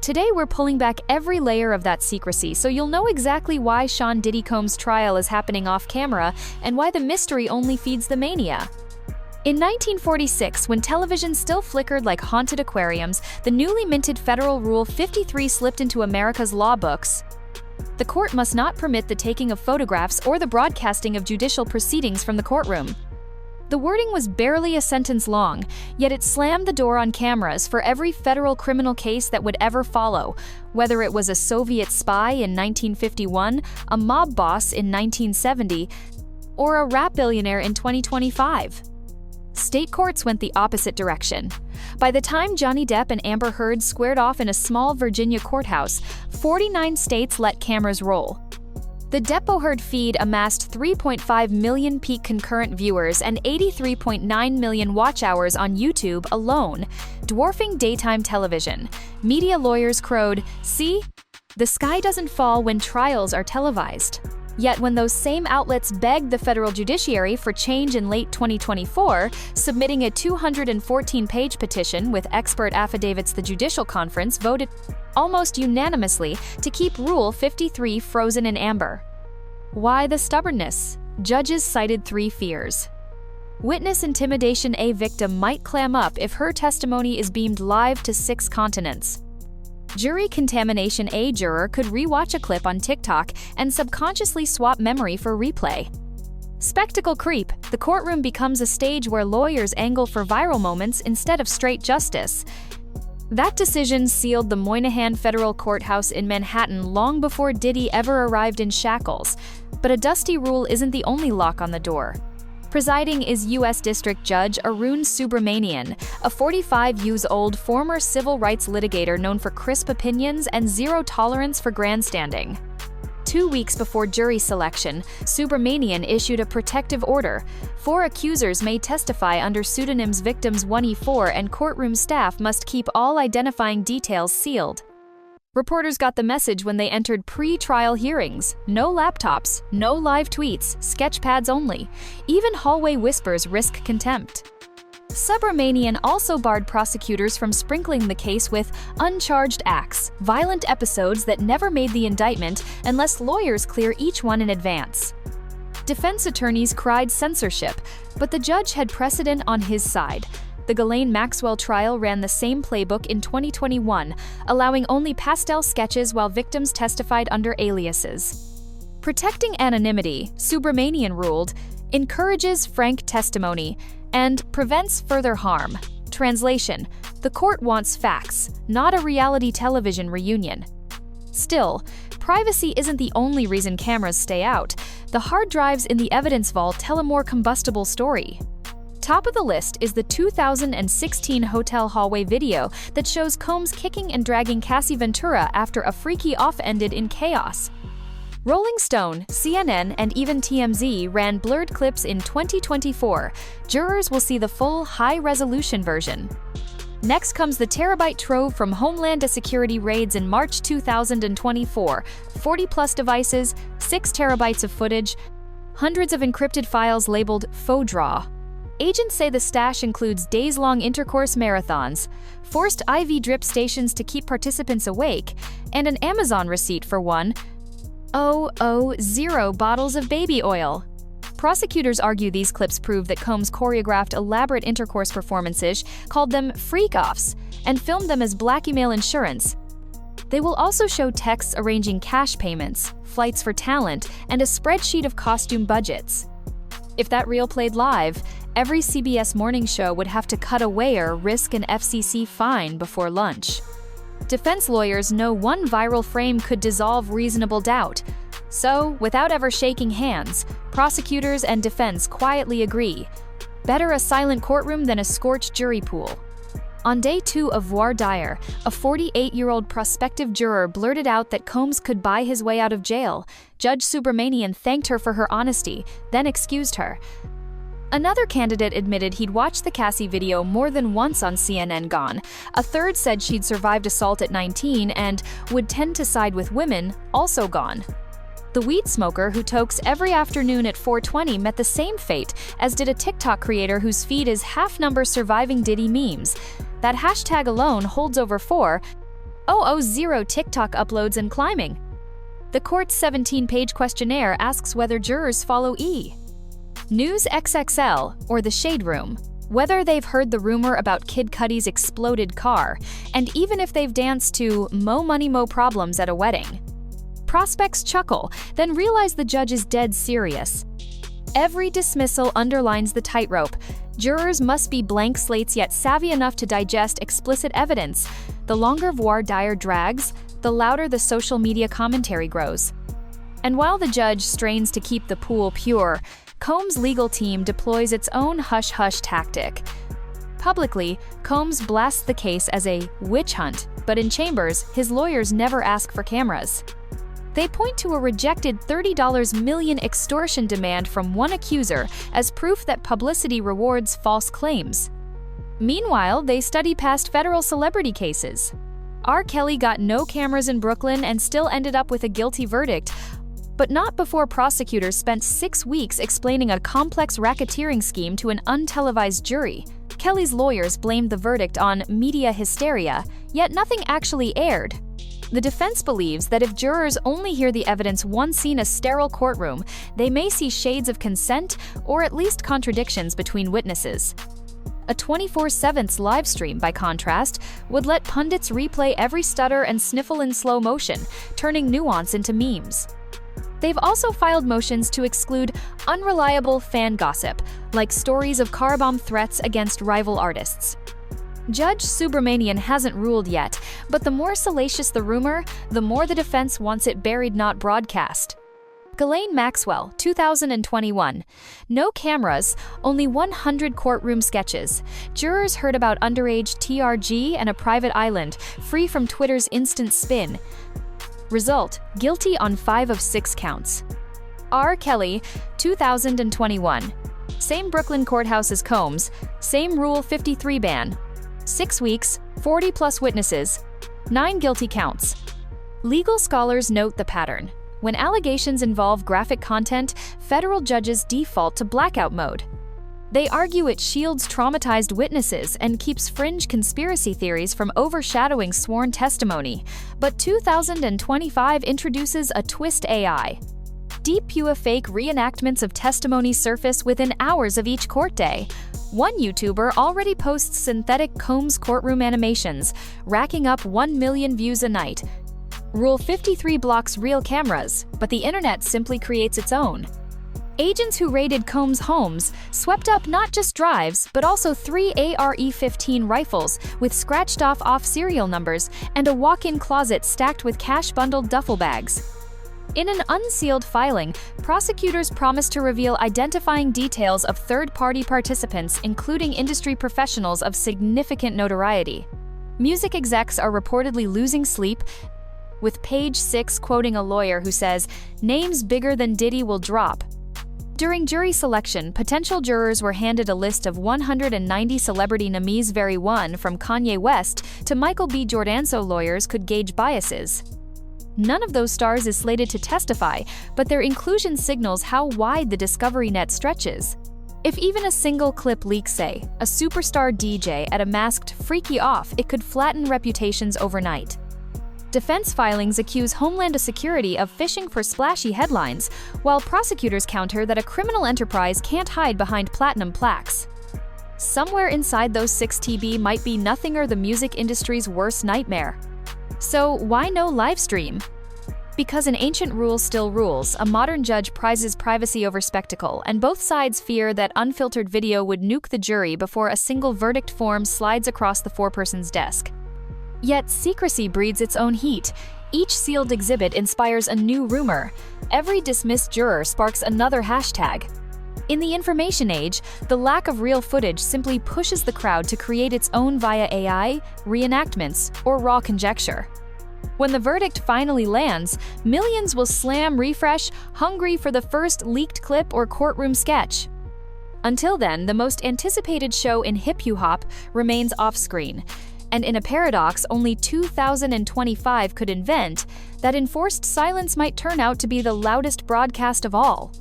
Today we're pulling back every layer of that secrecy so you'll know exactly why Sean Diddy Combs' trial is happening off camera and why the mystery only feeds the mania. In 1946, when television still flickered like haunted aquariums, the newly minted Federal Rule 53 slipped into America's law books. The court must not permit the taking of photographs or the broadcasting of judicial proceedings from the courtroom. The wording was barely a sentence long, yet it slammed the door on cameras for every federal criminal case that would ever follow, whether it was a Soviet spy in 1951, a mob boss in 1970, or a rap billionaire in 2025. State courts went the opposite direction. By the time Johnny Depp and Amber Heard squared off in a small Virginia courthouse, 49 states let cameras roll. The Depp-Heard feed amassed 3.5 million peak concurrent viewers and 83.9 million watch hours on YouTube alone, dwarfing daytime television. Media lawyers crowed, "See? The sky doesn't fall when trials are televised." Yet when those same outlets begged the federal judiciary for change in late 2024, submitting a 214-page petition with expert affidavits, the Judicial Conference voted almost unanimously to keep Rule 53 frozen in amber. Why the stubbornness? Judges cited 3 fears. Witness intimidation: a victim might clam up if her testimony is beamed live to 6 continents. Jury contamination: a juror could rewatch a clip on TikTok and subconsciously swap memory for replay. Spectacle creep: the courtroom becomes a stage where lawyers angle for viral moments instead of straight justice. That decision sealed the Moynihan Federal Courthouse in Manhattan long before Diddy ever arrived in shackles. But a dusty rule isn't the only lock on the door. Presiding is U.S. District Judge Arun Subramanian, a 45-year-old former civil rights litigator known for crisp opinions and zero tolerance for grandstanding. 2 weeks before jury selection, Subramanian issued a protective order. 4 accusers may testify under pseudonyms. Victims 1E4 and courtroom staff must keep all identifying details sealed. Reporters got the message when they entered pre-trial hearings. No laptops, no live tweets, sketchpads only. Even hallway whispers risk contempt. Subramanian also barred prosecutors from sprinkling the case with uncharged acts, violent episodes that never made the indictment unless lawyers clear each one in advance. Defense attorneys cried censorship, but the judge had precedent on his side. The Ghislaine Maxwell trial ran the same playbook in 2021, allowing only pastel sketches while victims testified under aliases. Protecting anonymity, Subramanian ruled, encourages frank testimony and prevents further harm. Translation: the court wants facts, not a reality television reunion. Still, privacy isn't the only reason cameras stay out. The hard drives in the evidence vault tell a more combustible story. Top of the list is the 2016 hotel hallway video that shows Combs kicking and dragging Cassie Ventura after a freaky off ended in chaos. Rolling Stone, CNN, and even TMZ ran blurred clips in 2024. Jurors will see the full, high-resolution version. Next comes the terabyte trove from Homeland Security raids in March 2024. 40-plus devices, 6 terabytes of footage, hundreds of encrypted files labeled faux draw. Agents say the stash includes days-long intercourse marathons, forced IV drip stations to keep participants awake, and an Amazon receipt for 1,000 bottles of baby oil. Prosecutors argue these clips prove that Combs choreographed elaborate intercourse performances, called them freak-offs, and filmed them as blackmail insurance. They will also show texts arranging cash payments, flights for talent, and a spreadsheet of costume budgets. If that reel played live, every CBS morning show would have to cut away or risk an FCC fine before lunch. Defense lawyers know one viral frame could dissolve reasonable doubt. So, without ever shaking hands, prosecutors and defense quietly agree. Better a silent courtroom than a scorched jury pool. On day 2 of voir dire, a 48-year-old prospective juror blurted out that Combs could buy his way out of jail. Judge Subramanian thanked her for her honesty, then excused her. Another candidate admitted he'd watched the Cassie video more than once on CNN. Gone. A third said she'd survived assault at 19 and would tend to side with women, also gone. The weed smoker who tokes every afternoon at 4:20 met the same fate, as did a TikTok creator whose feed is half number surviving Diddy memes. That hashtag alone holds over 4 000 TikTok uploads and climbing. The court's 17-page questionnaire asks whether jurors follow News XXL, or the Shade Room, whether they've heard the rumor about Kid Cudi's exploded car, and even if they've danced to Mo Money Mo Problems at a wedding. Prospects chuckle, then realize the judge is dead serious. Every dismissal underlines the tightrope. Jurors must be blank slates yet savvy enough to digest explicit evidence. The longer voir dire drags, the louder the social media commentary grows. And while the judge strains to keep the pool pure, Combs' legal team deploys its own hush-hush tactic. Publicly, Combs blasts the case as a witch hunt, but in chambers, his lawyers never ask for cameras. They point to a rejected $30 million extortion demand from one accuser as proof that publicity rewards false claims. Meanwhile, they study past federal celebrity cases. R. Kelly got no cameras in Brooklyn and still ended up with a guilty verdict, but not before prosecutors spent 6 weeks explaining a complex racketeering scheme to an untelevised jury. Kelly's lawyers blamed the verdict on media hysteria, yet nothing actually aired. The defense believes that if jurors only hear the evidence once in a sterile courtroom, they may see shades of consent or at least contradictions between witnesses. A 24/7 livestream, by contrast, would let pundits replay every stutter and sniffle in slow motion, turning nuance into memes. They've also filed motions to exclude unreliable fan gossip, like stories of car bomb threats against rival artists. Judge Subramanian hasn't ruled yet, but the more salacious the rumor, the more the defense wants it buried, not broadcast. Ghislaine Maxwell, 2021. No cameras, only 100 courtroom sketches. Jurors heard about underage TRG and a private island, free from Twitter's instant spin. Result: guilty on 5 of 6 counts. R. Kelly, 2021. Same Brooklyn courthouse as Combs, same Rule 53 ban. 6 weeks, 40+ witnesses, 9 guilty counts. Legal scholars note the pattern. When allegations involve graphic content, federal judges default to blackout mode. They argue it shields traumatized witnesses and keeps fringe conspiracy theories from overshadowing sworn testimony. But 2025 introduces a twist: AI. Deep pure fake reenactments of testimony surface within hours of each court day. One YouTuber already posts synthetic Combs courtroom animations, racking up 1 million views a night. Rule 53 blocks real cameras, but the internet simply creates its own. Agents who raided Combs' homes swept up not just drives, but also 3 AR-15 rifles with scratched-off serial numbers and a walk-in closet stacked with cash-bundled duffel bags. In an unsealed filing, prosecutors promised to reveal identifying details of third-party participants, including industry professionals of significant notoriety. Music execs are reportedly losing sleep, with Page 6 quoting a lawyer who says, "Names bigger than Diddy will drop." During jury selection, potential jurors were handed a list of 190 celebrity names. Very one from Kanye West to Michael B. Jordan, so lawyers could gauge biases. None of those stars is slated to testify, but their inclusion signals how wide the discovery net stretches. If even a single clip leaks, say, a superstar DJ at a masked Freaky Off, it could flatten reputations overnight. Defense filings accuse Homeland Security of fishing for splashy headlines, while prosecutors counter that a criminal enterprise can't hide behind platinum plaques. Somewhere inside those 6 TB might be nothing or the music industry's worst nightmare. So why no livestream? Because an ancient rule still rules, a modern judge prizes privacy over spectacle, and both sides fear that unfiltered video would nuke the jury before a single verdict form slides across the foreperson's desk. Yet secrecy breeds its own heat. Each sealed exhibit inspires a new rumor. Every dismissed juror sparks another hashtag. In the information age, the lack of real footage simply pushes the crowd to create its own via AI, reenactments, or raw conjecture. When the verdict finally lands, millions will slam refresh, hungry for the first leaked clip or courtroom sketch. Until then, the most anticipated show in hip-hop remains off-screen. And in a paradox only 2025 could invent, that enforced silence might turn out to be the loudest broadcast of all.